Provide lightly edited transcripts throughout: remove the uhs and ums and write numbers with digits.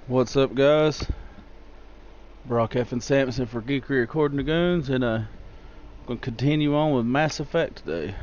What's up, guys? Brockfinsamson for Geekery according to Goons, and going to continue on with Mass Effect today.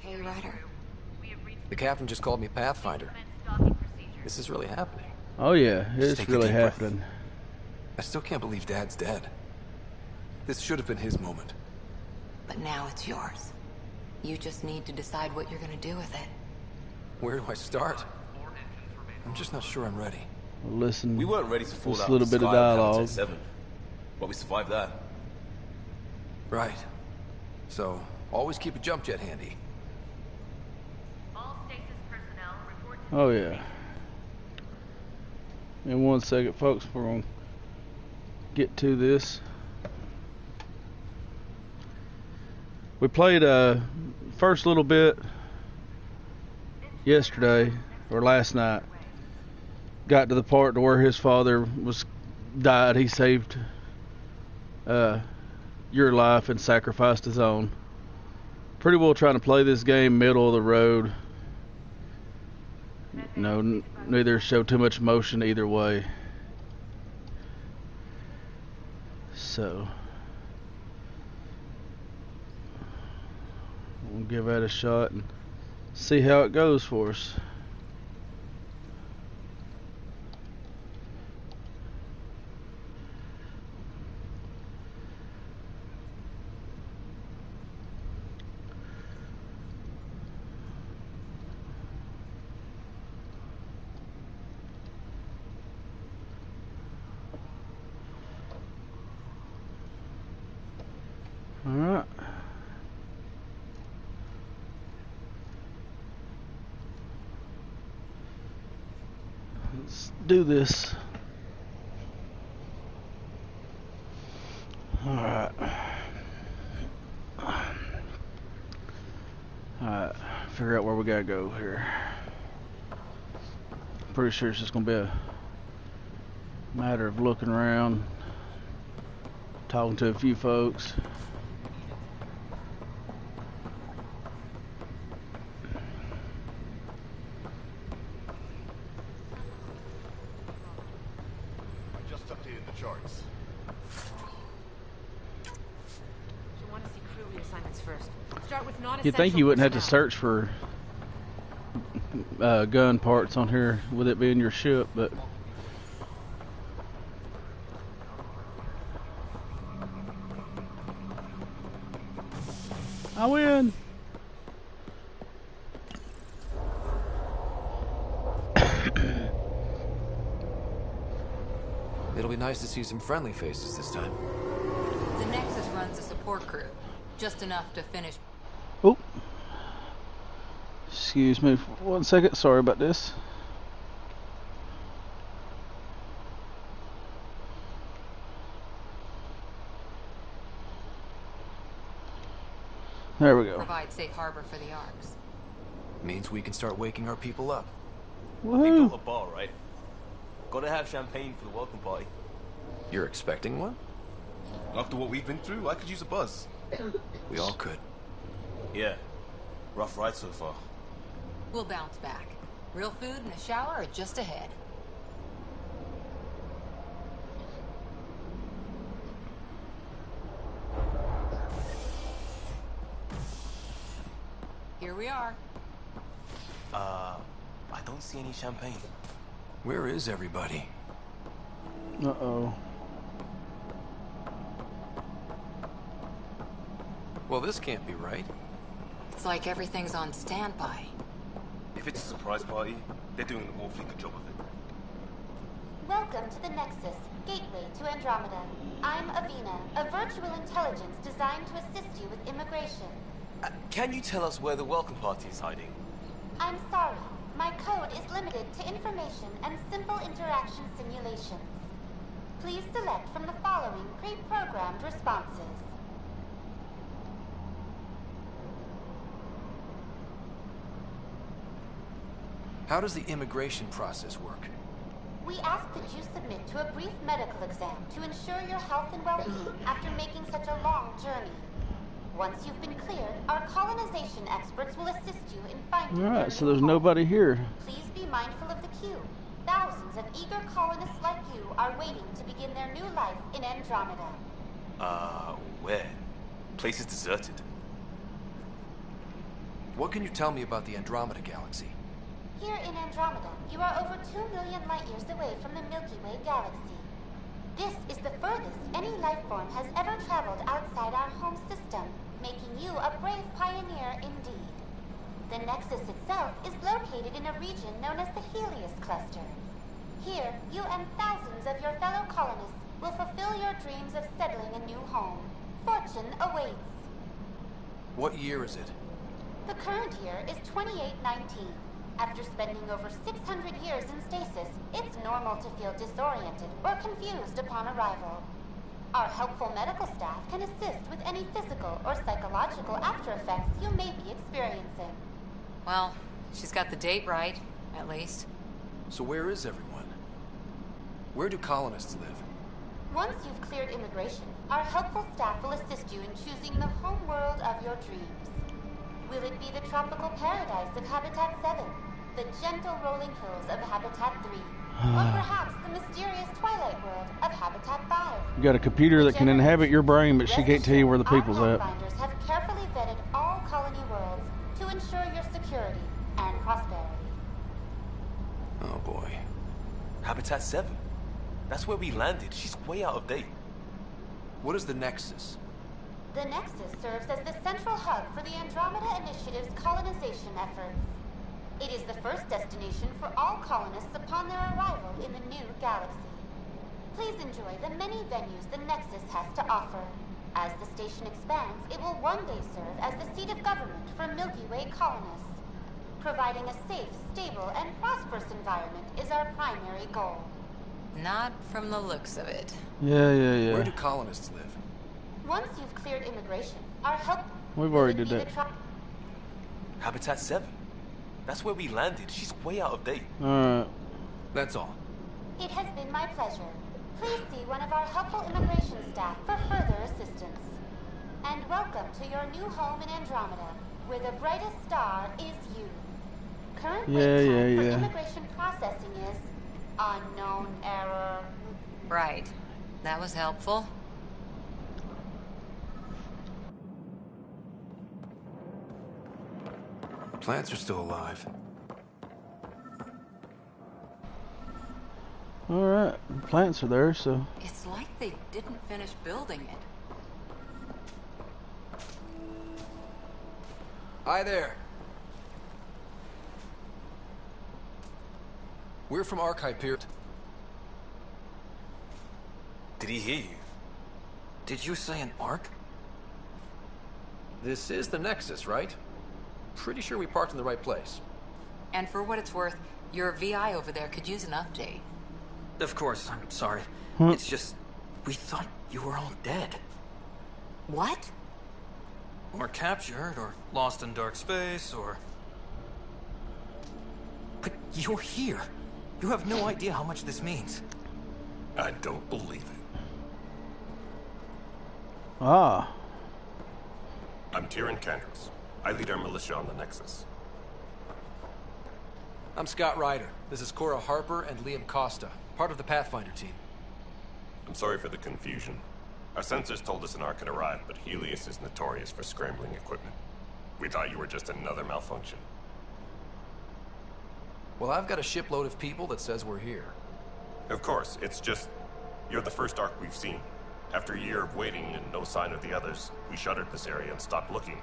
Hey, Ryder. The captain just called me Pathfinder. This is really happening. Oh yeah, Just it's take a really deep breath. happening. I still can't believe Dad's dead. This should have been his moment. But now it's yours. You just need to decide what you're gonna do with it. Where do I start? I'm just not sure I'm ready. Listen, We weren't ready to fall just out a little of bit the of sky on dialogue. Caltech 7, but we survived that. Right. So, always keep a jump jet handy. All stasis personnel report to Oh yeah. In 1 second, folks, we're going to get to this. We played first little bit yesterday or last night. Got to the part to where his father died. He saved your life and sacrificed his own. Pretty well trying to play this game middle of the road. No, neither show too much emotion either way. So we'll give that a shot and see how it goes for us. Alright. Let's do this. Alright. Alright. Figure out where we gotta go here. Pretty sure it's just gonna be a matter of looking around, talking to a few folks. Just updated the charts. You want to see crew reassignments first. Start with non-essential You'd think you wouldn't have to personnel. search for gun parts on here with it being your ship, but I win. It'll be nice to see some friendly faces this time. The Nexus runs a support crew. Just enough to finish. Oh, excuse me for 1 second. Sorry about this. There we go. Provide safe harbor for the arcs. Means we can start waking our people up. They Woohoo! built a bar, right? Gotta have champagne for the welcome party. You're expecting one? After what we've been through, I could use a buzz. We all could. Yeah. Rough ride so far. We'll bounce back. Real food and a shower are just ahead. Here we are. I don't see any champagne. Where is everybody? Uh-oh. Well, this can't be right. It's like everything's on standby. If it's a surprise party, they're doing an awfully good job of it. Welcome to the Nexus, gateway to Andromeda. I'm Avina, a virtual intelligence designed to assist you with immigration. Can you tell us where the welcome party is hiding? I'm sorry. My code is limited to information and simple interaction simulations. Please select from the following pre-programmed responses. How does the immigration process work? We ask that you submit to a brief medical exam to ensure your health and well-being after making such a long journey. Once you've been cleared, our colonization experts will assist you in finding your Alright, so new there's home. nobody here. Please be mindful of the queue. Thousands of eager colonists like you are waiting to begin their new life in Andromeda. Where? Place is deserted. What can you tell me about the Andromeda galaxy? Here in Andromeda, you are over 2 million light-years away from the Milky Way galaxy. This is the furthest any life form has ever traveled outside our home system, making you a brave pioneer indeed. The Nexus itself is located in a region known as the Helios Cluster. Here, you and thousands of your fellow colonists will fulfill your dreams of settling a new home. Fortune awaits. What year is it? The current year is 2819. After spending over 600 years in stasis, it's normal to feel disoriented or confused upon arrival. Our helpful medical staff can assist with any physical or psychological after effects you may be experiencing. Well, she's got the date right, at least. So where is everyone? Where do colonists live? Once you've cleared immigration, our helpful staff will assist you in choosing the home world of your dreams. Will it be the tropical paradise of Habitat 7, the gentle rolling hills of Habitat 3, or perhaps the mysterious twilight world of Habitat 5? You got a computer that can inhabit your brain, but she can't tell you where the people's our at. Pathfinders have carefully vetted all colony worlds to ensure your security and prosperity. Oh boy. Habitat 7. That's where we landed. She's way out of date. What is the Nexus? The Nexus serves as the central hub for the Andromeda Initiative's colonization efforts. It is the first destination for all colonists upon their arrival in the new galaxy. Please enjoy the many venues the Nexus has to offer. As the station expands, it will one day serve as the seat of government for Milky Way colonists. Providing a safe, stable, and prosperous environment is our primary goal. Not from the looks of it. Yeah. Where do colonists live? Once you've cleared immigration, our help... We've already did that. Habitat 7. That's where we landed. She's way out of date. Alright. That's all. It has been my pleasure. Please see one of our helpful immigration staff for further assistance. And welcome to your new home in Andromeda, where the brightest star is you. Current wait time for immigration processing is unknown error. Right. That was helpful. Plants are still alive. Alright. Plants are there, so... It's like they didn't finish building it. Hi there. We're from Archive Pier. Did he hear you? Did you say an Ark? This is the Nexus, right? Pretty sure we parked in the right place. And for what it's worth, your VI over there could use an update. Of course, I'm sorry. It's just, we thought you were all dead. What? Or captured, or lost in dark space, or... But you're here. You have no idea how much this means. I don't believe it. Ah. I'm Tyrion Candros. I lead our militia on the Nexus. I'm Scott Ryder. This is Cora Harper and Liam Costa, part of the Pathfinder team. I'm sorry for the confusion. Our sensors told us an Ark had arrived, but Helios is notorious for scrambling equipment. We thought you were just another malfunction. Well, I've got a shipload of people that says we're here. Of course, it's just... you're the first Ark we've seen. After a year of waiting and no sign of the others, we shuttered this area and stopped looking.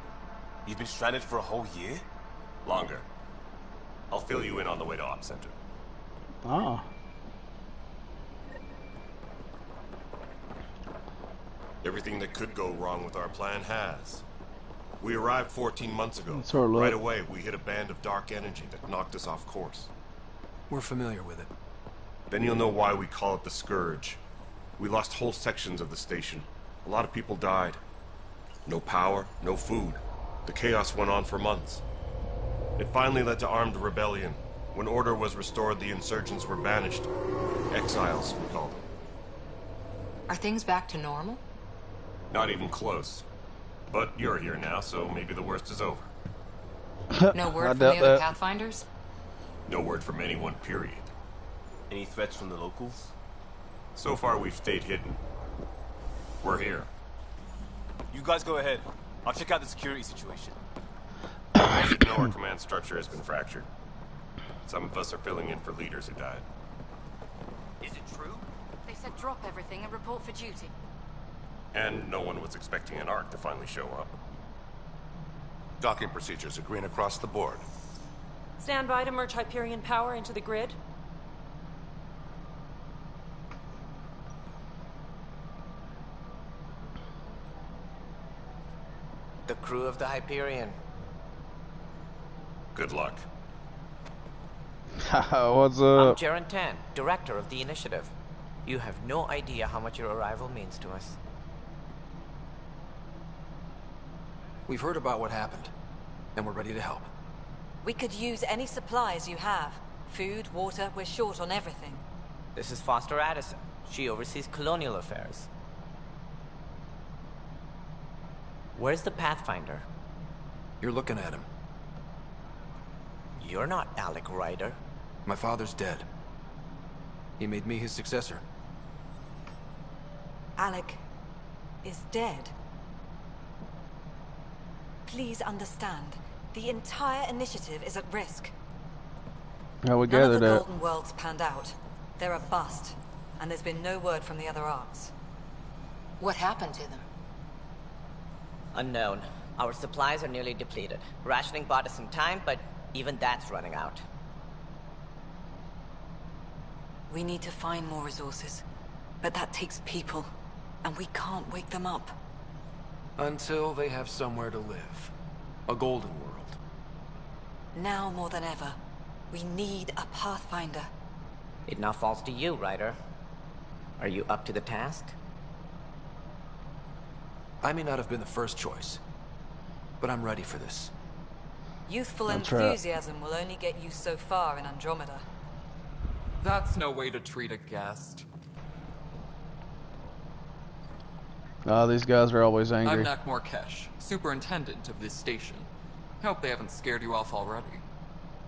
You've been stranded for a whole year? Longer. I'll fill you in on the way to Op Center. Ah. Everything that could go wrong with our plan has. We arrived 14 months ago. That's our luck. Right away, we hit a band of dark energy that knocked us off course. We're familiar with it. Then you'll know why we call it the Scourge. We lost whole sections of the station. A lot of people died. No power, no food. The chaos went on for months. It finally led to armed rebellion. When order was restored, the insurgents were banished. Exiles, we call them. Are things back to normal? Not even close. But you're here now, so maybe the worst is over. No I word from doubt the other that. Pathfinders? No word from anyone, period. Any threats from the locals? So far, we've stayed hidden. We're here. You guys go ahead. I'll check out the security situation. As you know, our command structure has been fractured. Some of us are filling in for leaders who died. Is it true? They said drop everything and report for duty. And no one was expecting an Ark to finally show up. Docking procedures are green across the board. Stand by to merge Hyperion power into the grid. The crew of the Hyperion. Good luck. What's I'm up? Jaren Tan, director of the initiative. You have no idea how much your arrival means to us. We've heard about what happened, and we're ready to help. We could use any supplies you have. Food, water, we're short on everything. This is Foster Addison. She oversees colonial affairs. Where's the Pathfinder? You're looking at him. You're not Alec Ryder. My father's dead. He made me his successor. Alec is dead. Please understand, the entire initiative is at risk. How we None of gathered the that. Golden Worlds panned out. They're a bust, and there's been no word from the other arcs. What happened to them? Unknown. Our supplies are nearly depleted. Rationing bought us some time, but even that's running out. We need to find more resources, but that takes people, and we can't wake them up. Until they have somewhere to live. A golden world. Now more than ever, we need a Pathfinder. It now falls to you, Ryder. Are you up to the task? I may not have been the first choice, but I'm ready for this. Youthful That's right. enthusiasm will only get you so far in Andromeda. That's no way to treat a guest. These guys are always angry. I'm Nak Morkesh, superintendent of this station. Hope they haven't scared you off already.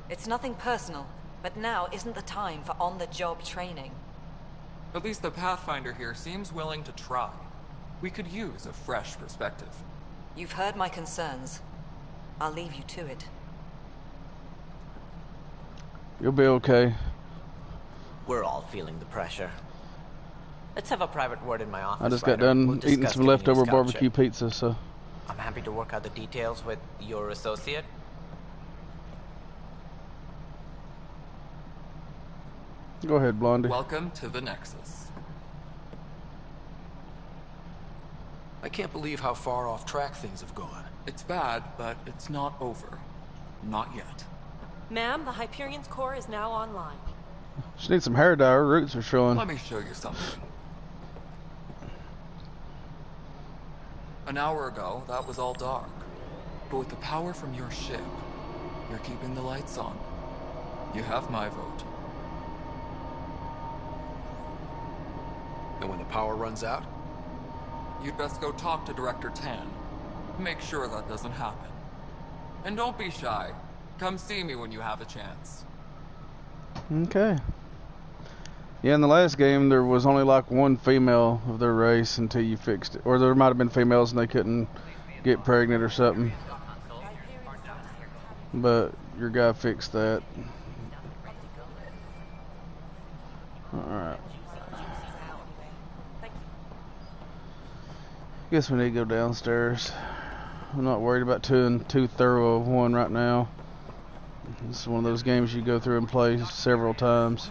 It's nothing personal, but now isn't the time for on-the-job training. At least the Pathfinder here seems willing to try. We could use a fresh perspective. You've heard my concerns. I'll leave you to it. You'll be okay. We're all feeling the pressure. Let's have a private word in my office. I just got Ryder. done We'll eating discuss some giving you a leftover scout barbecue ship. pizza, so I'm happy to work out the details with your associate. go ahead, Blondie. Welcome to the Nexus. I can't believe how far off track things have gone. It's bad, but it's not over. Not yet. Ma'am, the Hyperion's core is now online. She needs some hair dye. Her roots are showing. Let me show you something. An hour ago, that was all dark. But with the power from your ship, you're keeping the lights on. You have my vote. And when the power runs out? You'd best go talk to Director Tan. Make sure that doesn't happen. And don't be shy. Come see me when you have a chance. Okay. Yeah, in the last game there was only like one female of their race until you fixed it. Or there might have been females and they couldn't get pregnant or something. But your guy fixed that. Alright. Guess we need to go downstairs. I'm not worried about too thorough of one right now. It's one of those games you go through and play several times.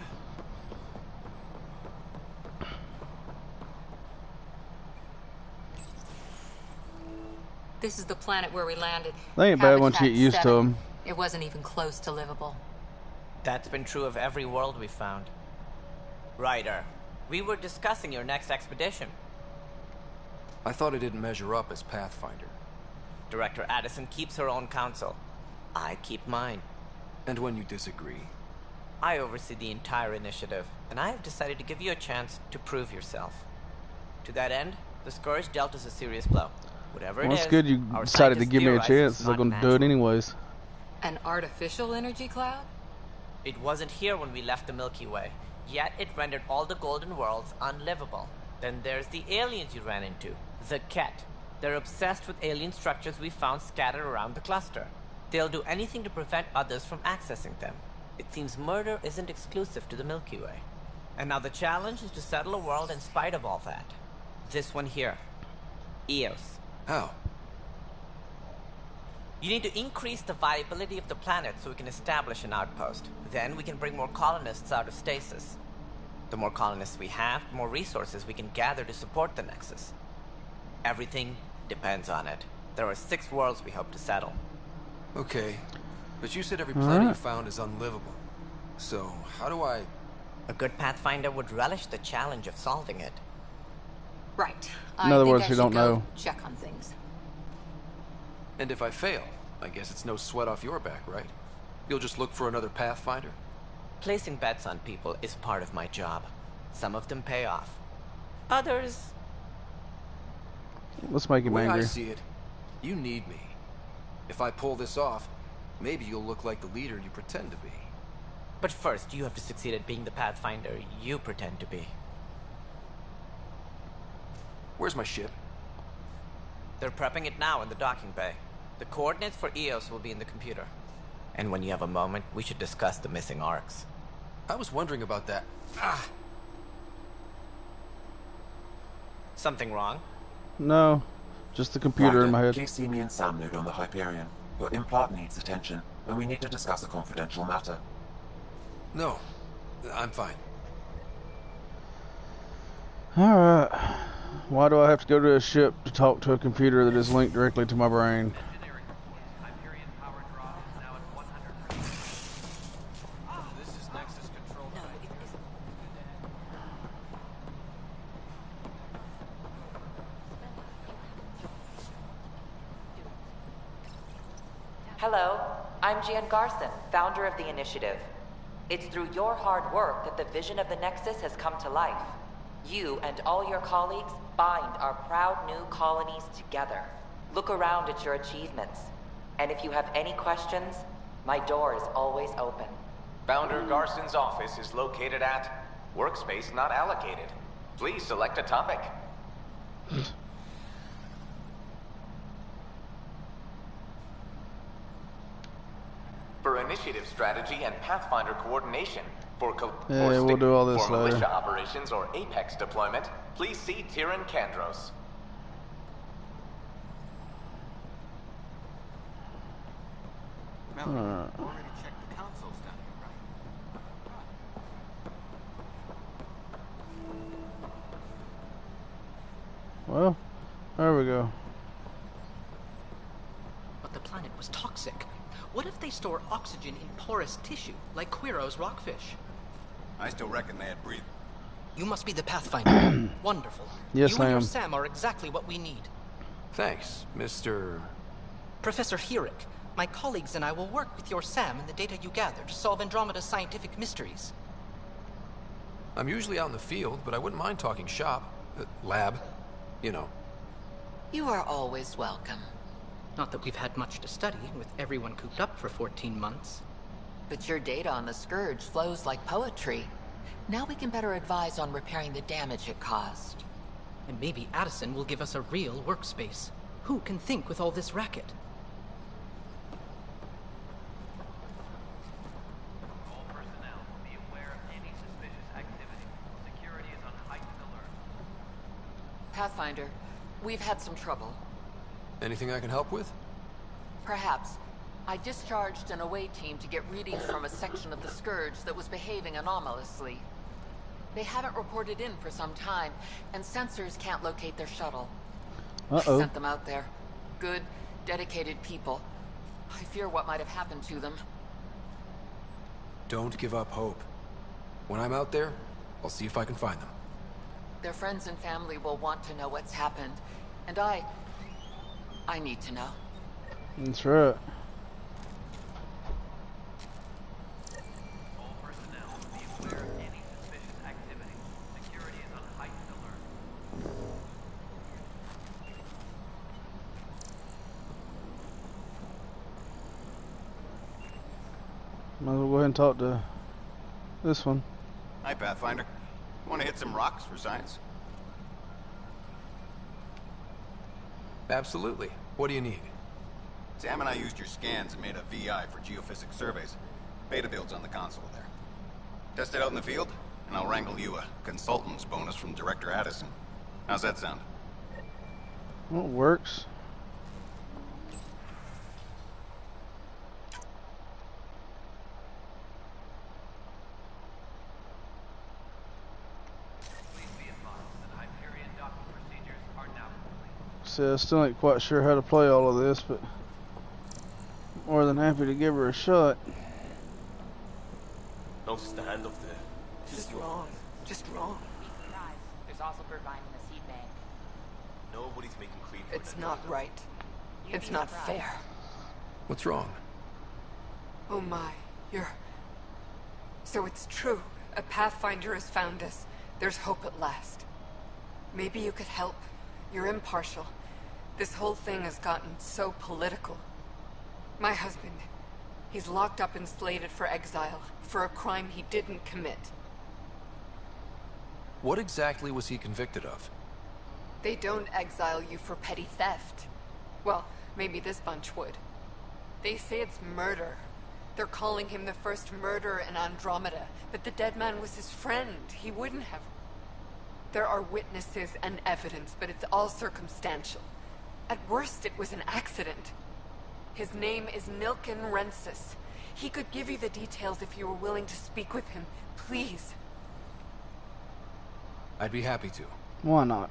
This is the planet where we landed. They ain't bad once you get Habitat used to 7. them. It wasn't even close to livable. That's been true of every world we found. Ryder, we were discussing your next expedition. I thought it didn't measure up as Pathfinder. Director Addison keeps her own counsel. I keep mine. And when you disagree? I oversee the entire initiative, and I have decided to give you a chance to prove yourself. To that end, the Scourge dealt us a serious blow. Whatever it is, it's good you our decided to scientists give me a theorize chance, it's so I'm not going to do it natural. anyways. An artificial energy cloud? It wasn't here when we left the Milky Way, yet it rendered all the golden worlds unlivable. Then there's the aliens you ran into, the Ket. They're obsessed with alien structures we found scattered around the cluster. They'll do anything to prevent others from accessing them. It seems murder isn't exclusive to the Milky Way. And now the challenge is to settle a world in spite of all that. This one here. Eos. How? You need to increase the viability of the planet so we can establish an outpost. Then we can bring more colonists out of stasis. The more colonists we have, the more resources we can gather to support the Nexus. Everything depends on it. There are 6 worlds we hope to settle. Okay, but you said every planet you found is unlivable. So, how do I... A good Pathfinder would relish the challenge of solving it. Right. In other words, you don't know. Check on things. And if I fail, I guess it's no sweat off your back, right? You'll just look for another Pathfinder? Placing bets on people is part of my job. Some of them pay off. Others... Let's make him The way angry. I see it, you need me. If I pull this off, maybe you'll look like the leader you pretend to be. But first, you have to succeed at being the Pathfinder you pretend to be. Where's my ship? They're prepping it now in the docking bay. The coordinates for Eos will be in the computer. And when you have a moment, we should discuss the missing arcs. I was wondering about that. Ah! Something wrong? No, just the computer in my head. Please see me and Sam node on the Hyperion. Your implant needs attention, and we need to discuss a confidential matter. No, I'm fine. Alright. Why do I have to go to a ship to talk to a computer that is linked directly to my brain? Hello, I'm Jan Garson, founder of the initiative. It's through your hard work that the vision of the Nexus has come to life. You and all your colleagues bind our proud new colonies together. Look around at your achievements. And if you have any questions, my door is always open. Founder Garson's office is located at Workspace Not Allocated. Please select a topic. For initiative strategy and Pathfinder coordination, Yeah, we'll do all this for later. militia operations or Apex deployment, please see Tyrann Kandros. Alright. Well, there we go. But the planet was toxic. What if they store oxygen in porous tissue, like Quiro's rockfish? I still reckon they had breathing. You must be the Pathfinder. Wonderful. Yes, you and I your am. Sam are exactly what we need. Thanks, Mr... Professor Herrick, my colleagues and I will work with your Sam and the data you gather to solve Andromeda's scientific mysteries. I'm usually out in the field, but I wouldn't mind talking shop. Lab. You know. You are always welcome. Not that we've had much to study, with everyone cooped up for 14 months. But your data on the Scourge flows like poetry. Now we can better advise on repairing the damage it caused. And maybe Addison will give us a real workspace. Who can think with all this racket? All personnel be aware of any suspicious activity. Security is on heightened alert. Pathfinder, We've had some trouble. Anything I can help with? Perhaps. I discharged an away team to get readings from a section of the Scourge that was behaving anomalously. They haven't reported in for some time, and sensors can't locate their shuttle. I sent them out there. Good, dedicated people. I fear what might have happened to them. Don't give up hope. When I'm out there, I'll see if I can find them. Their friends and family will want to know what's happened, and I need to know. That's right. All personnel be aware of any suspicious activity. Security is on heightened alert. Might as well go ahead and talk to this one. Hi, Pathfinder. Want to hit some rocks for science? Absolutely. What do you need? Sam and I used your scans and made a VI for geophysics surveys. Beta builds on the console there. Test it out in the field, and I'll wrangle you a consultant's bonus from Director Addison. How's that sound? Well, it works. So I still ain't quite sure how to play all of this, but more than happy to give her a shot. Notice the hand up there. Just wrong. Just wrong. Guys, there's also Irvine in the seed bank. Nobody's making clean. It's not right. It's not fair. What's wrong? Oh my, you're... So it's true. A Pathfinder has found us. There's hope at last. Maybe you could help. You're impartial. This whole thing has gotten so political. My husband, he's locked up and slated for exile for a crime he didn't commit. What exactly was he convicted of? They don't exile you for petty theft. Well, maybe this bunch would. They say it's murder. They're calling him the first murderer in Andromeda, but the dead man was his friend. He wouldn't have... There are witnesses and evidence, but it's all circumstantial. At worst, it was an accident. His name is Nilken Rensis. He could give you the details if you were willing to speak with him. Please. I'd be happy to. Why not?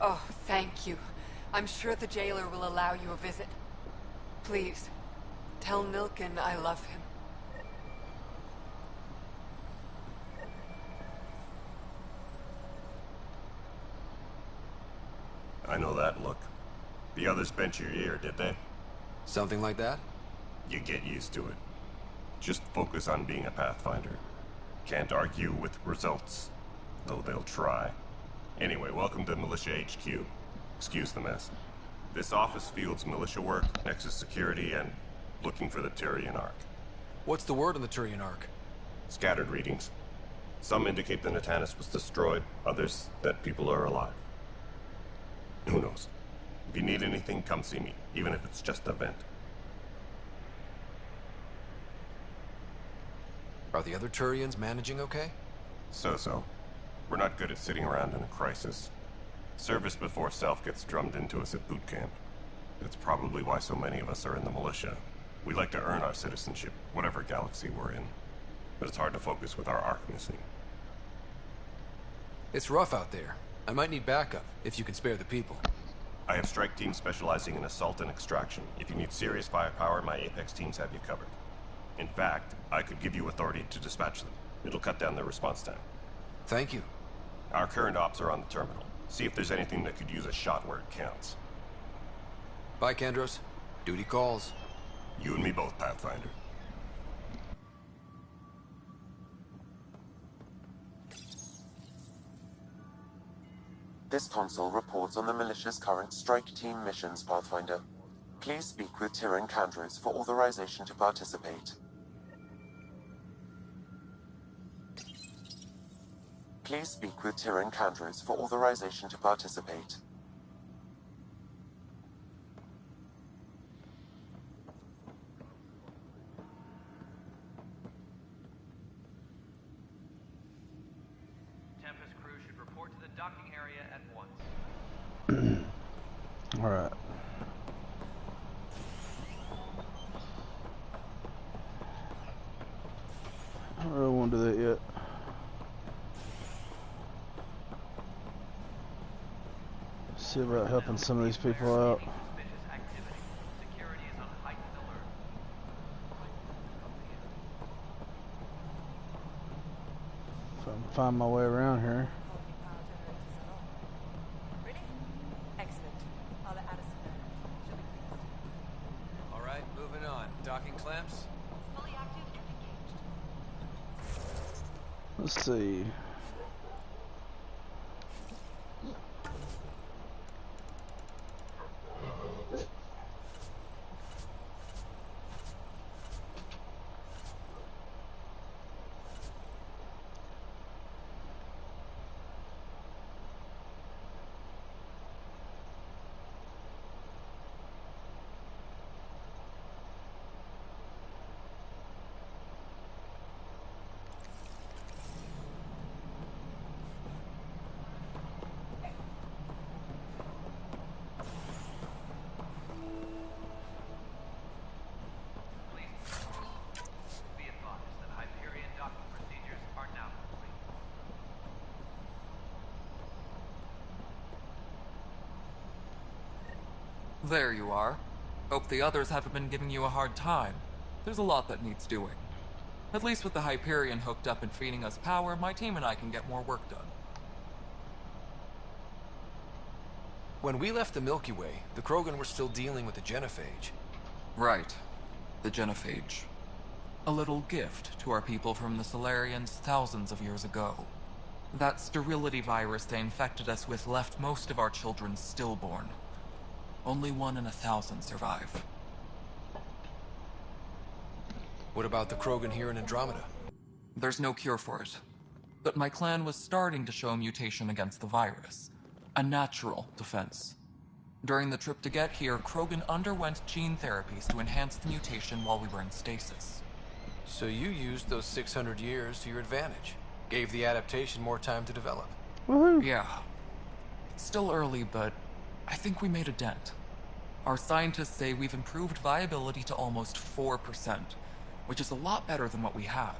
Oh, thank you. I'm sure the jailer will allow you a visit. Please, tell Nilken I love him. I know that look. The others bent your ear, did they? Something like that? You get used to it. Just focus on being a Pathfinder. Can't argue with results, though they'll try. Anyway, welcome to Militia HQ. Excuse the mess. This office fields militia work, Nexus security, and looking for the Turian Ark. What's the word on the Turian Ark? Scattered readings. Some indicate the Natanus was destroyed, others that people are alive. Who knows? If you need anything, come see me, even if it's just a vent. Are the other Turians managing okay? So-so. We're not good at sitting around in a crisis. Service before self gets drummed into us at boot camp. That's probably why so many of us are in the militia. We like to earn our citizenship, whatever galaxy we're in. But it's hard to focus with our arc missing. It's rough out there. I might need backup, if you can spare the people. I have strike teams specializing in assault and extraction. If you need serious firepower, my Apex teams have you covered. In fact, I could give you authority to dispatch them. It'll cut down their response time. Thank you. Our current ops are on the terminal. See if there's anything that could use a shot where it counts. Bye, Kandros. Duty calls. You and me both, Pathfinder. This console reports on the militia's current strike team missions, Pathfinder. Please speak with Tyrion Kandros for authorization to participate. Please speak with Tyrion Kandros for authorization to participate. Tempest crew should report to the docking area at once. Alright. I don't really want to do that yet. See about helping some of these people out. If I can find my way around here. All right, moving on. Docking clamps. Let's see. There you are. Hope the others haven't been giving you a hard time. There's a lot that needs doing. At least with the Hyperion hooked up and feeding us power, my team and I can get more work done. When we left the Milky Way, the Krogan were still dealing with the genophage. Right. The genophage. A little gift to our people from the Solarians thousands of years ago. That sterility virus they infected us with left most of our children stillborn. Only 1 in 1,000 survive. What about the Krogan here in Andromeda? There's no cure for it. But my clan was starting to show a mutation against the virus. A natural defense. During the trip to get here, Krogan underwent gene therapies to enhance the mutation while we were in stasis. So you used those 600 years to your advantage. Gave the adaptation more time to develop. Woohoo! Yeah. It's still early, but I think we made a dent. Our scientists say we've improved viability to almost 4%, which is a lot better than what we had.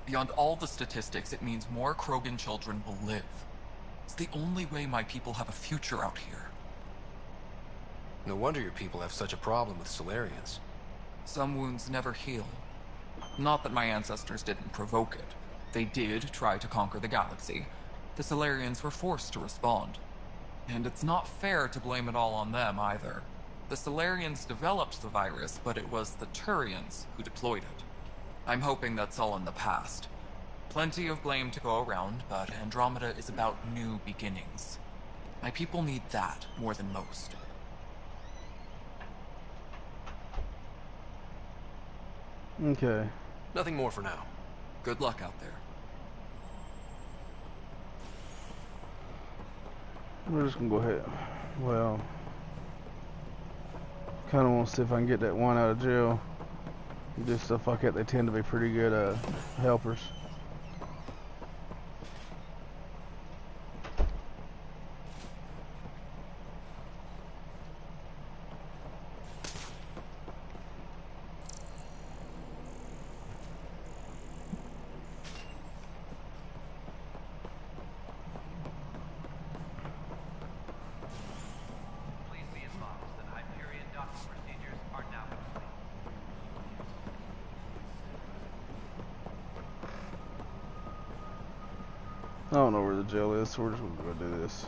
Beyond all the statistics, it means more Krogan children will live. It's the only way my people have a future out here. No wonder your people have such a problem with Solarians. Some wounds never heal. Not that my ancestors didn't provoke it. They did try to conquer the galaxy. The Solarians were forced to respond. And it's not fair to blame it all on them, either. The Solarians developed the virus, but it was the Turians who deployed it. I'm hoping that's all in the past. Plenty of blame to go around, but Andromeda is about new beginnings. My people need that more than most. Okay. Nothing more for now. Good luck out there. We're just gonna go ahead. Well, kind of want to see if I can get that one out of jail. Do stuff like that. They tend to be pretty good helpers. I don't know where the jail is, so we're just gonna go do this.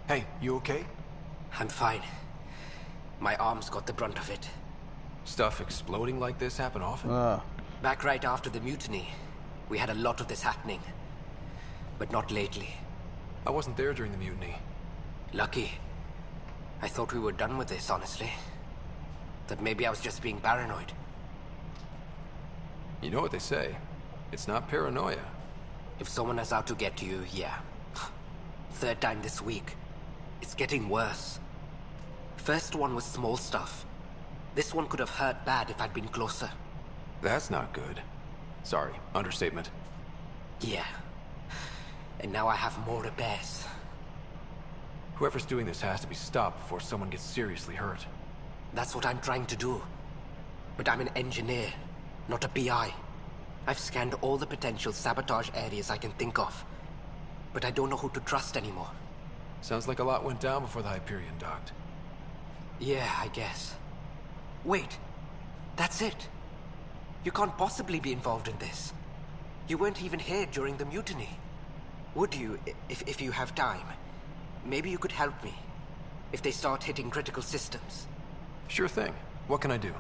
Hey, you okay? I'm fine. My arms got the brunt of it. Stuff exploding like this happen often? Back right after the mutiny, we had a lot of this happening. But not lately. I wasn't there during the mutiny. Lucky. I thought we were done with this, honestly. That maybe I was just being paranoid. You know what they say. It's not paranoia. If someone is out to get you, yeah. Third time this week. It's getting worse. First one was small stuff. This one could have hurt bad if I'd been closer. That's not good. Sorry, understatement. Yeah. And now I have more to pass. Whoever's doing this has to be stopped before someone gets seriously hurt. That's what I'm trying to do. But I'm an engineer, not a BI. I've scanned all the potential sabotage areas I can think of. But I don't know who to trust anymore. Sounds like a lot went down before the Hyperion docked. Yeah, I guess. Wait. That's it. You can't possibly be involved in this. You weren't even here during the mutiny. Would you, if you have time? Maybe you could help me. If they start hitting critical systems. Sure thing. What can I do?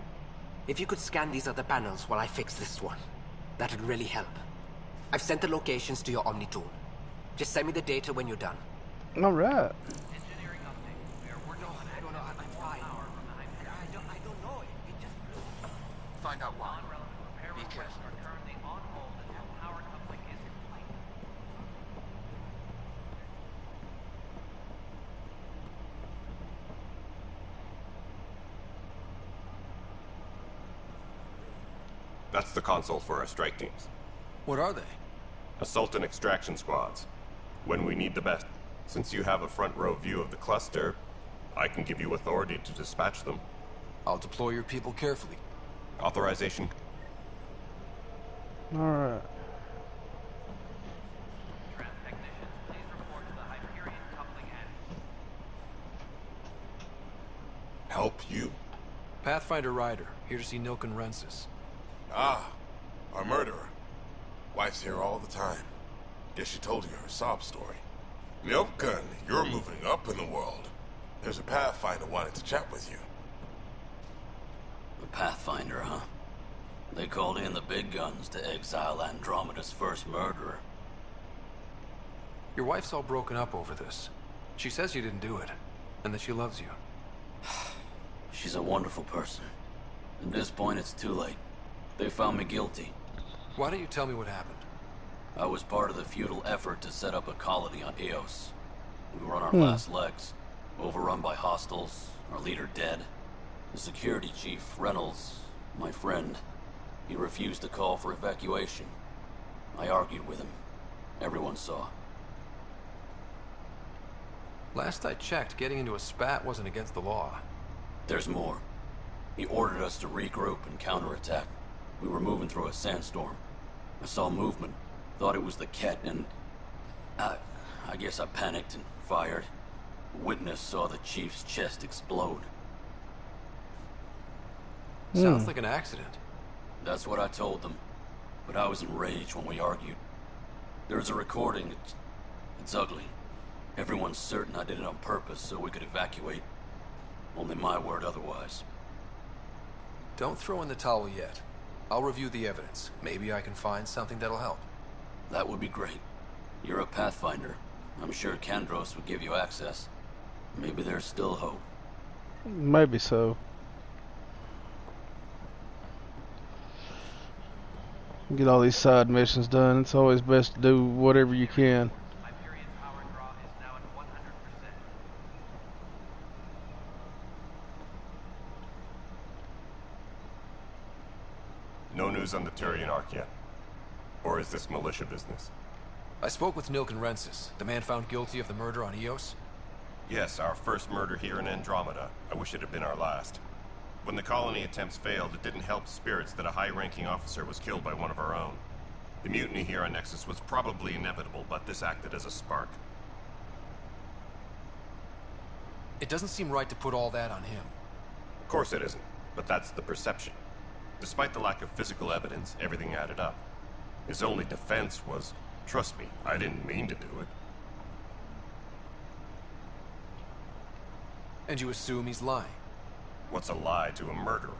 If you could scan these other panels while I fix this one, that'd really help. I've sent the locations to your Omni tool. Just send me the data when you're done. All right. Engineering update. We are working on I don't know. I'm fine. I don't know. It just Find out why. non-relevant repair requests are currently on hold until power coupling is complete. That's the console for our strike teams. What are they? Assault and extraction squads. When we need the best. Since you have a front row view of the cluster, I can give you authority to dispatch them. I'll deploy your people carefully. Authorization. All right. Technicians, please report to the Hyperion coupling end. Help you? Pathfinder Ryder, here to see Nilken Rensis. Ah, our murderer. Wife's here all the time. Guess she told you her sob story. Nilken, you're moving up in the world. There's a Pathfinder wanting to chat with you. The Pathfinder, huh? They called in the big guns to exile Andromeda's first murderer. Your wife's all broken up over this. She says you didn't do it, and that she loves you. She's a wonderful person. At this point, it's too late. They found me guilty. Why don't you tell me what happened? I was part of the futile effort to set up a colony on Eos. We were on our last legs, overrun by hostiles, our leader dead. The security chief, Reynolds, my friend, he refused to call for evacuation. I argued with him. Everyone saw. Last I checked, getting into a spat wasn't against the law. There's more. He ordered us to regroup and counterattack. We were moving through a sandstorm. I saw movement, thought it was the Ket, and I guess I panicked and fired. A witness saw the chief's chest explode. Sounds like an accident. That's what I told them. But I was enraged when we argued. There's a recording. It's ugly. Everyone's certain I did it on purpose so we could evacuate. Only my word otherwise. Don't throw in the towel yet. I'll review the evidence. Maybe I can find something that'll help. That would be great. You're a Pathfinder. I'm sure Kandros would give you access. Maybe there's still hope. Maybe so. Get all these side missions done. It's always best to do whatever you can. Hyperion power draw is now at 100%. No news on the Turian Ark yet. Or is this militia business? I spoke with Nilken Rensis, the man found guilty of the murder on Eos. Yes, our first murder here in Andromeda. I wish it had been our last. When the colony attempts failed, it didn't help spirits that a high-ranking officer was killed by one of our own. The mutiny here on Nexus was probably inevitable, but this acted as a spark. It doesn't seem right to put all that on him. Of course it isn't, but that's the perception. Despite the lack of physical evidence, everything added up. His only defense was, trust me, I didn't mean to do it. And you assume he's lying? What's a lie to a murderer?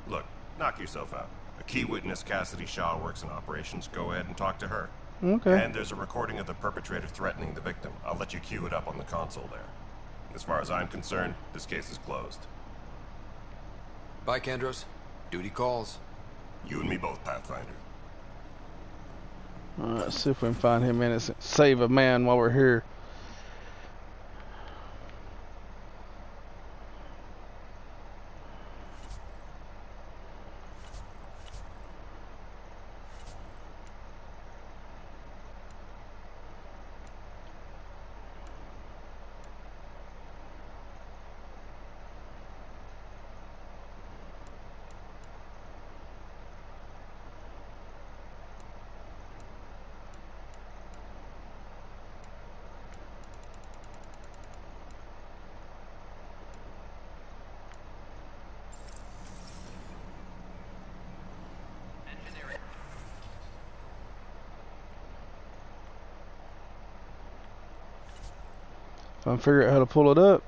Look, knock yourself out. A key witness, Cassidy Shaw, works in operations. Go ahead and talk to her. Okay. And there's a recording of the perpetrator threatening the victim. I'll let you cue it up on the console there. As far as I'm concerned, this case is closed. Bye, Kandros. Duty calls. You and me both, Pathfinder. Alright, see if we can find him innocent. Save a man while we're here. Trying to figure out how to pull it up.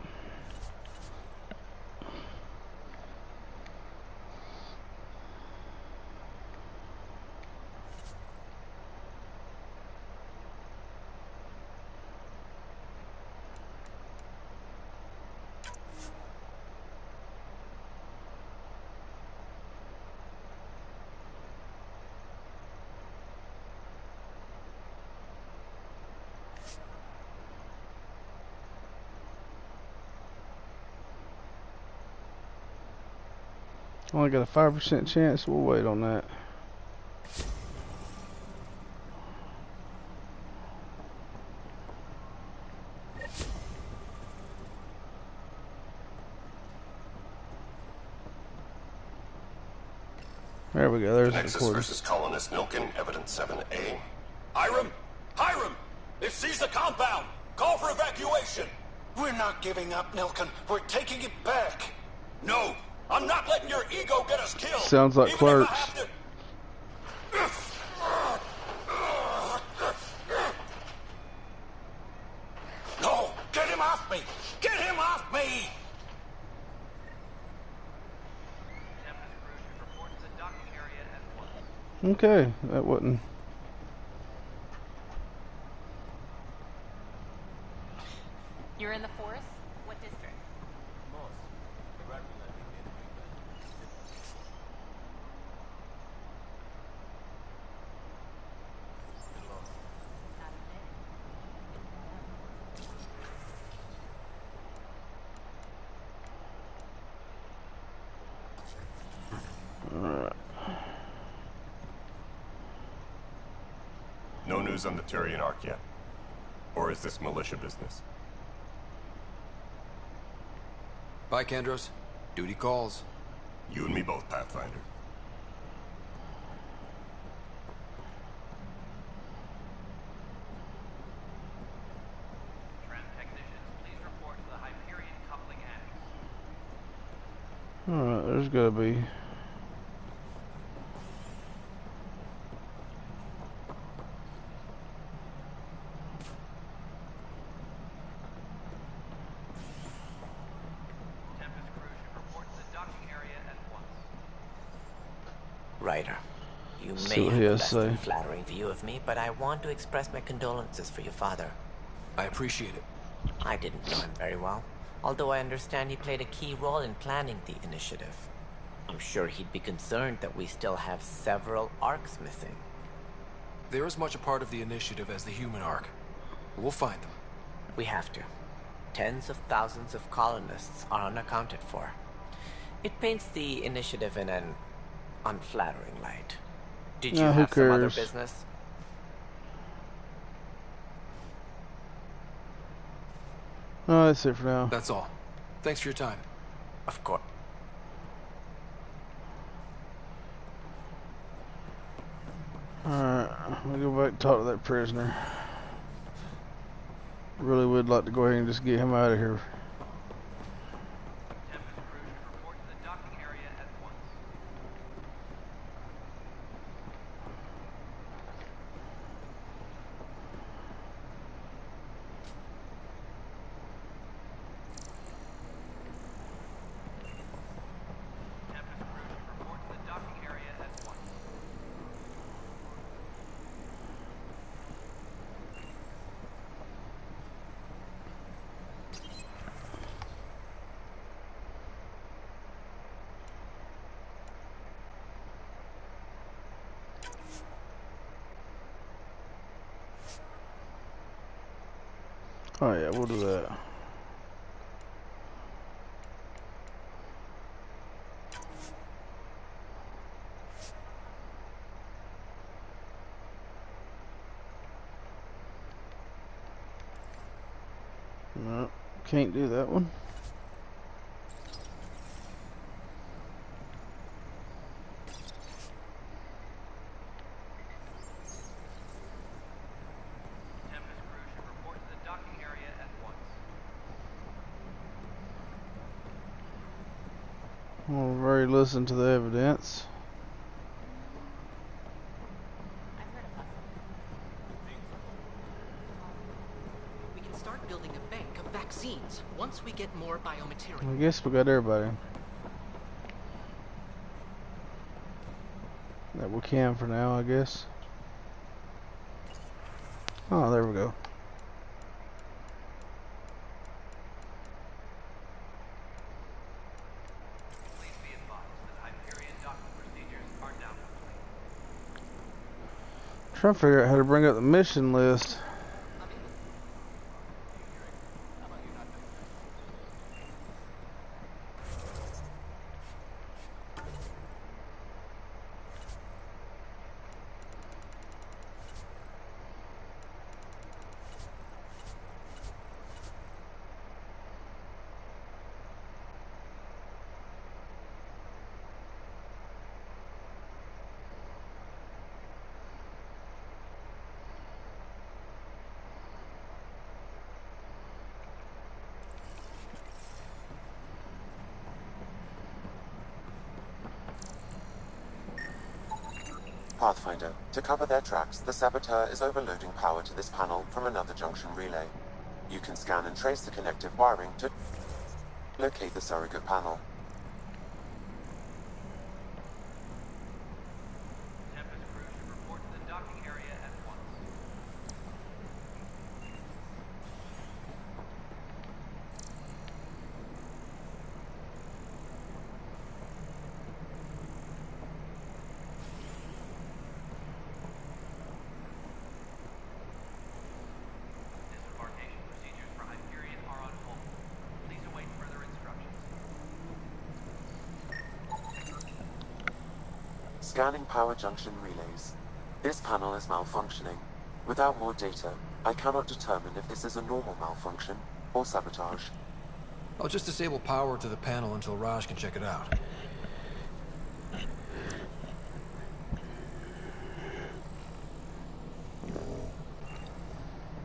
Only got a 5% chance. We'll wait on that. There we go. There's the Nexus recording. versus colonist Nilkin, evidence 7A. Hiram! Hiram! They've seized the compound! Call for evacuation! We're not giving up, Nilkin. We're taking it back. No! I'm not letting your ego get us killed! Sounds like Even Clerks. if I have to... No! Get him off me! Get him off me! Okay, that wasn't. You're in the forest? What district? Alright. No news on the Turian Ark yet. Or is this militia business? Bye, Kandros. Duty calls. You and me both, Pathfinder. Technicians, please report to the Hyperion coupling annex. Alright, there's gotta be. Ryder, you See may what have he a has less to than say. flattering view of me, but I want to express my condolences for your father. I appreciate it. I didn't know him very well, although I understand he played a key role in planning the initiative. I'm sure he'd be concerned that we still have several arcs missing. They're as much a part of the initiative as the human arc. We'll find them. We have to. Tens of thousands of colonists are unaccounted for. It paints the initiative in an unflattering light. Did you Yeah, who have some other cares? business? Oh, that's it for now. That's all. Thanks for your time. Of course. Alright, I'm gonna go back and talk to that prisoner. Really would like to go ahead and just get him out of here. Oh yeah, we'll do that. No, can't do that one. We'll very listen to the evidence. We can start building a bank of vaccines. plans once we get more biomaterial. I guess we got everybody that we can for now, I guess. Oh, there we go. Please be advised that Hyperion docking procedures are now complete. Trying to figure out how to bring up the mission list. Pathfinder, to cover their tracks, the saboteur is overloading power to this panel from another junction relay. You can scan and trace the connective wiring to locate the surrogate panel. Tempest crew should report to the docking area at once. Disembarkation procedures for Hyperion are on hold. Please await further instructions. Scanning power junction relays. This panel is malfunctioning. Without more data, I cannot determine if this is a normal malfunction or sabotage. I'll just disable power to the panel until Raj can check it out.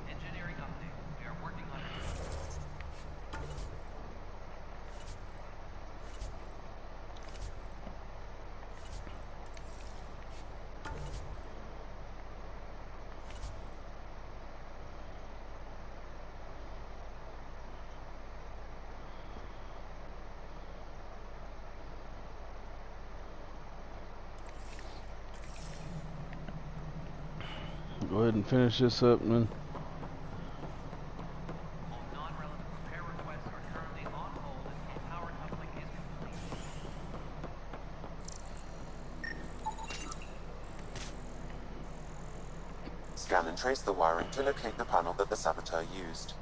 Engineering update. We are working on Go ahead and finish this up and then non-relevant repair requests are currently on hold until power coupling is complete. Scan and trace the wiring to locate the panel that the saboteur used.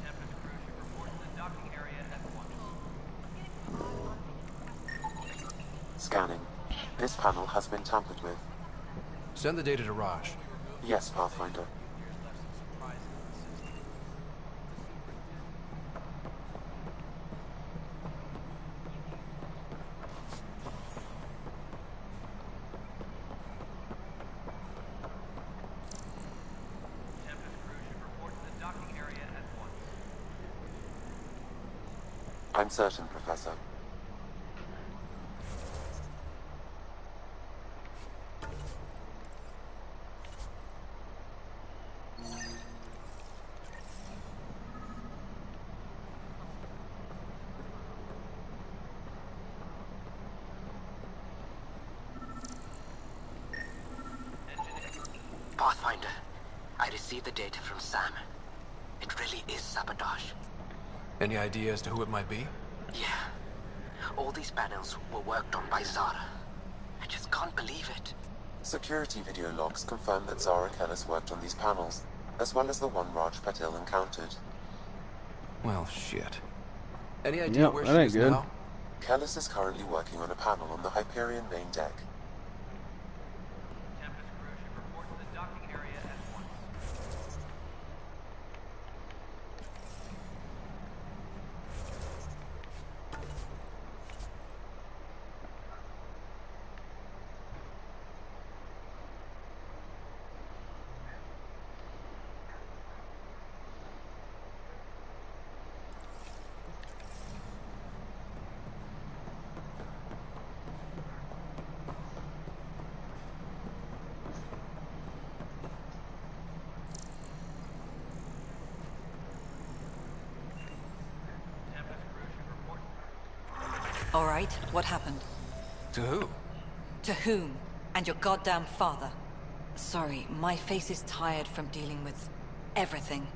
Tempest crew should report to the docking area at once. Scanning. This panel has been tampered with. Send the data to Raj. Yes, Pathfinder. Tempest crew should report to the docking area at once. I'm certain, Professor. Pathfinder, I received the data from Sam. It really is sabotage. Any idea as to who it might be? Yeah. All these panels were worked on by Zara. I just can't believe it. Security video logs confirm that Zara Kellis worked on these panels, as well as the one Raj Patil encountered. Well, shit. Any idea where she is now? Kellis is currently working on a panel on the Hyperion main deck. Tempest crew should report to the docking area at once. All right, what happened? To who? To whom? And your goddamn father. Sorry, my face is tired from dealing with everything.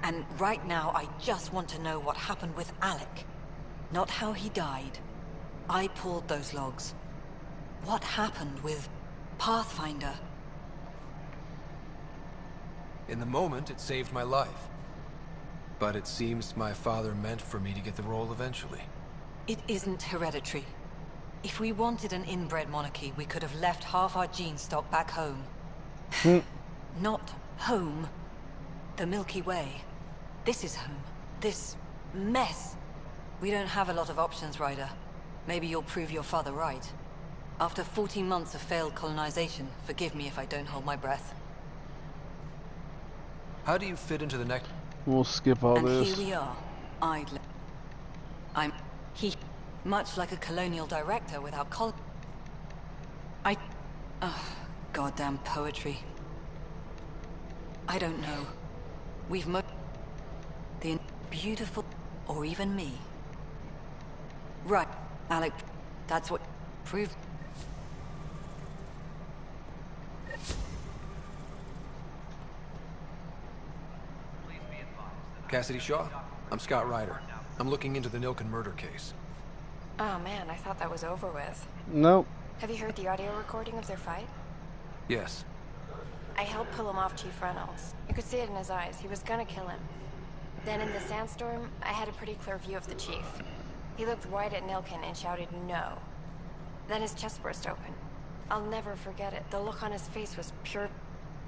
And right now, I just want to know what happened with Alec. Not how he died. I pulled those logs. What happened with Pathfinder? In the moment, it saved my life. But it seems my father meant for me to get the role eventually. It isn't hereditary. If we wanted an inbred monarchy, we could have left half our gene stock back home. Not home. The Milky Way. This is home. This mess. We don't have a lot of options, Ryder. Maybe you'll prove your father right. After 14 months of failed colonization, forgive me if I don't hold my breath. How do you fit into the next... We'll skip all and this. Here we are, idle. Much like a colonial director without goddamn poetry. I don't know. We've the beautiful, or even me. Right, Alec, that's what proved. Cassidy Shaw? I'm Scott Ryder. I'm looking into the Nilken murder case. Oh man, I thought that was over with. Nope. Have you heard the audio recording of their fight? Yes. I helped pull him off Chief Reynolds. You could see it in his eyes. He was gonna kill him. Then in the sandstorm, I had a pretty clear view of the Chief. He looked right at Nilken and shouted no. Then his chest burst open. I'll never forget it. The look on his face was pure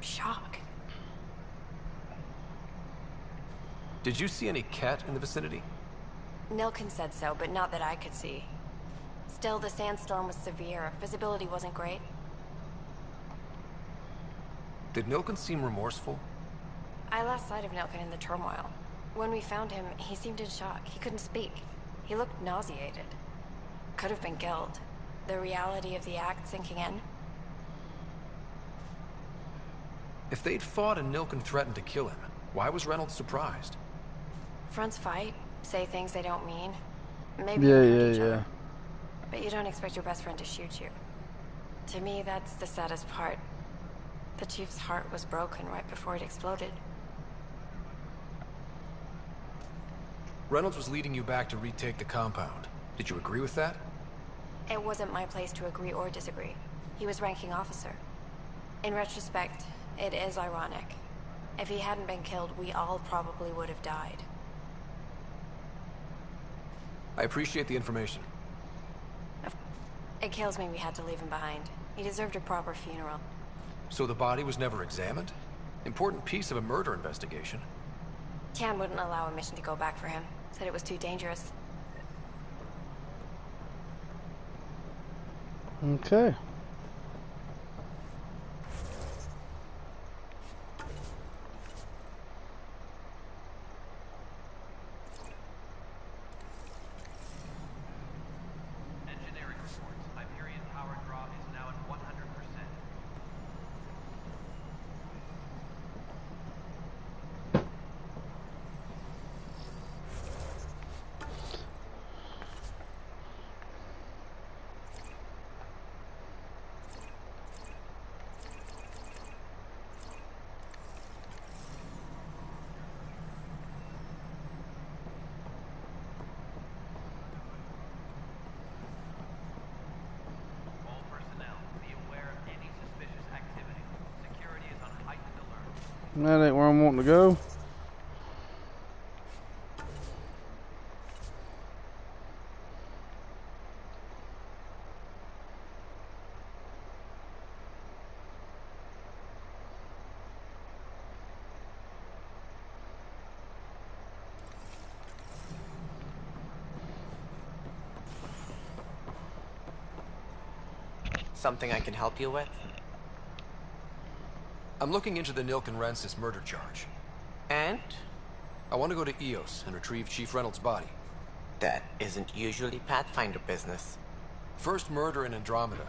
shock. Did you see any cat in the vicinity? Nilken said so, but not that I could see. Still, the sandstorm was severe. Visibility wasn't great. Did Nilken seem remorseful? I lost sight of Nilken in the turmoil. When we found him, he seemed in shock. He couldn't speak. He looked nauseated. Could have been killed. The reality of the act sinking in. If they'd fought and Nilken threatened to kill him, why was Reynolds surprised? Fronts fight, say things they don't mean. Maybe Yeah. other. But you don't expect your best friend to shoot you. To me, that's the saddest part. The Chief's heart was broken right before it exploded. Reynolds was leading you back to retake the compound. Did you agree with that? It wasn't my place to agree or disagree. He was ranking officer. In retrospect, it is ironic. If he hadn't been killed, we all probably would have died. I appreciate the information. It kills me we had to leave him behind. He deserved a proper funeral. So the body was never examined? Important piece of a murder investigation. Tian wouldn't allow a mission to go back for him. Said it was too dangerous. Okay. Engineering reports. Hyperion power draw is now at 100%. All personnel, be aware of any suspicious activity. Security is on heightened alert. That ain't where I'm wanting to go. Something I can help you with? I'm looking into the Nilken Rensis murder charge. And? I want to go to EOS and retrieve Chief Reynolds' body. That isn't usually Pathfinder business. First murder in Andromeda,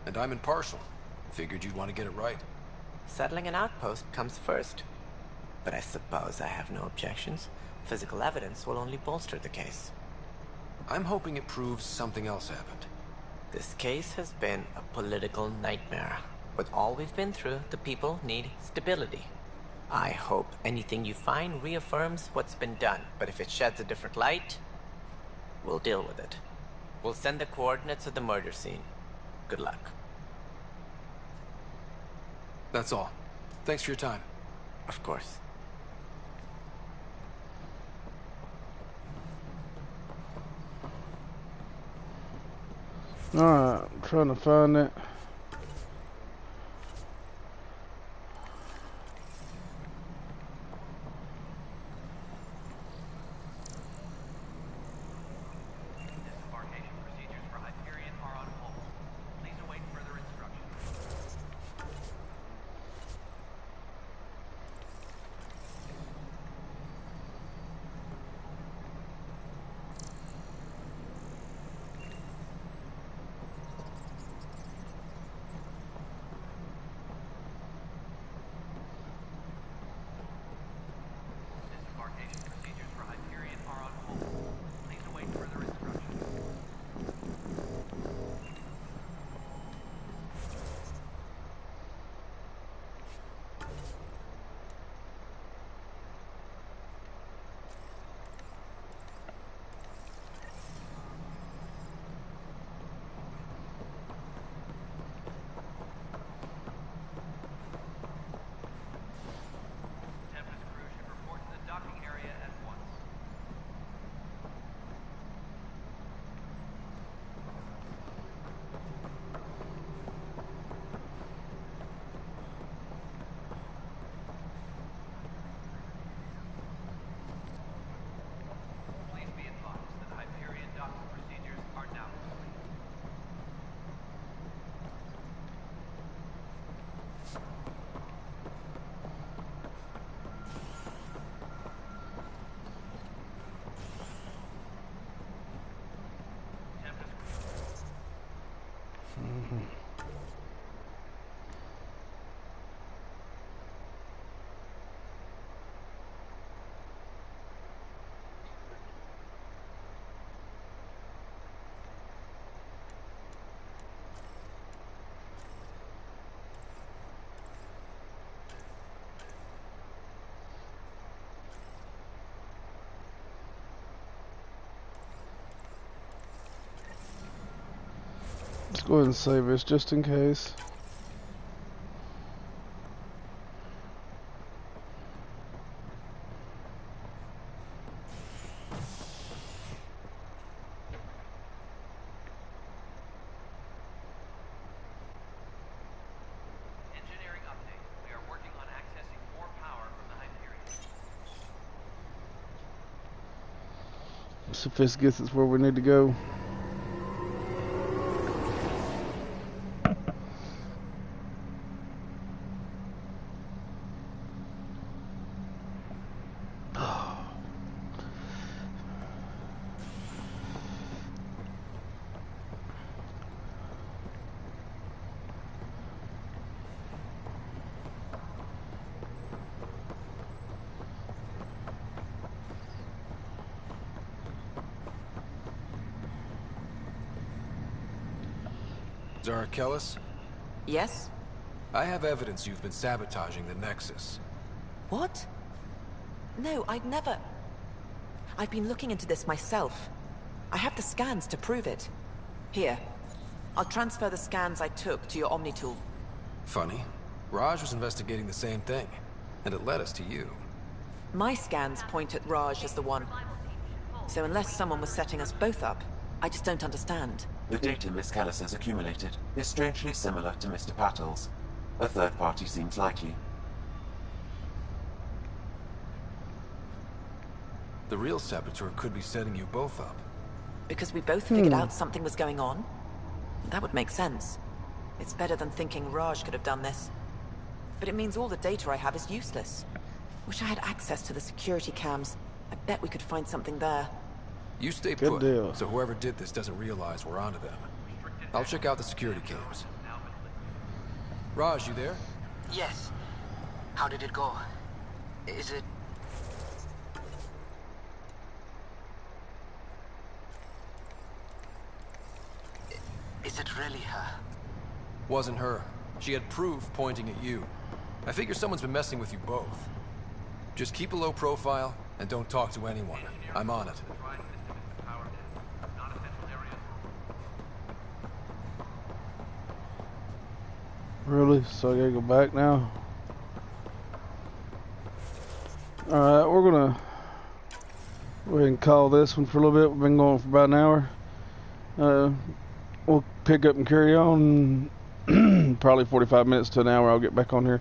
and I'm impartial. Figured you'd want to get it right. Settling an outpost comes first. But I suppose I have no objections. Physical evidence will only bolster the case. I'm hoping it proves something else happened. This case has been a political nightmare. With all we've been through, the people need stability. I hope anything you find reaffirms what's been done, but if it sheds a different light, we'll deal with it. We'll send the coordinates of the murder scene. Good luck. That's all. Thanks for your time. Of course. Alright, I'm trying to find it. Disembarkation procedures for Hyperion are on hold. Please await further instructions. Disembarkation procedures for Hyperion are on hold. Please await further instructions. Tempest crew should report to the docking area at once. Please be advised that Hyperion docking procedures are now complete. Let's go ahead and save this just in case. Engineering update. We are working on accessing more power from the Hyperion. So if this gets us where we need to go. Zara Kellis? Yes? I have evidence you've been sabotaging the Nexus. What? No, I'd never... I've been looking into this myself. I have the scans to prove it. Here. I'll transfer the scans I took to your Omni tool. Funny. Raj was investigating the same thing, and it led us to you. My scans point at Raj as the one. So unless someone was setting us both up, I just don't understand. The data Miss Kellis has accumulated is strangely similar to Mr. Patel's. A third party seems likely. The real saboteur could be setting you both up. Because we both figured out something was going on? That would make sense. It's better than thinking Raj could have done this. But it means all the data I have is useless. Wish I had access to the security cams. I bet we could find something there. You stay Good put, deal. so whoever did this doesn't realize we're onto them. I'll check out the security cams. Raj, you there? Yes. How did it go? Is it... Is it really her? Wasn't her. She had proof pointing at you. I figure someone's been messing with you both. Just keep a low profile and don't talk to anyone. I'm on it. Really? So I gotta go back now? Alright, we're gonna go ahead and call this one for a little bit. We've been going for about an hour. We'll pick up and carry on. Probably 45 minutes to an hour. I'll get back on here.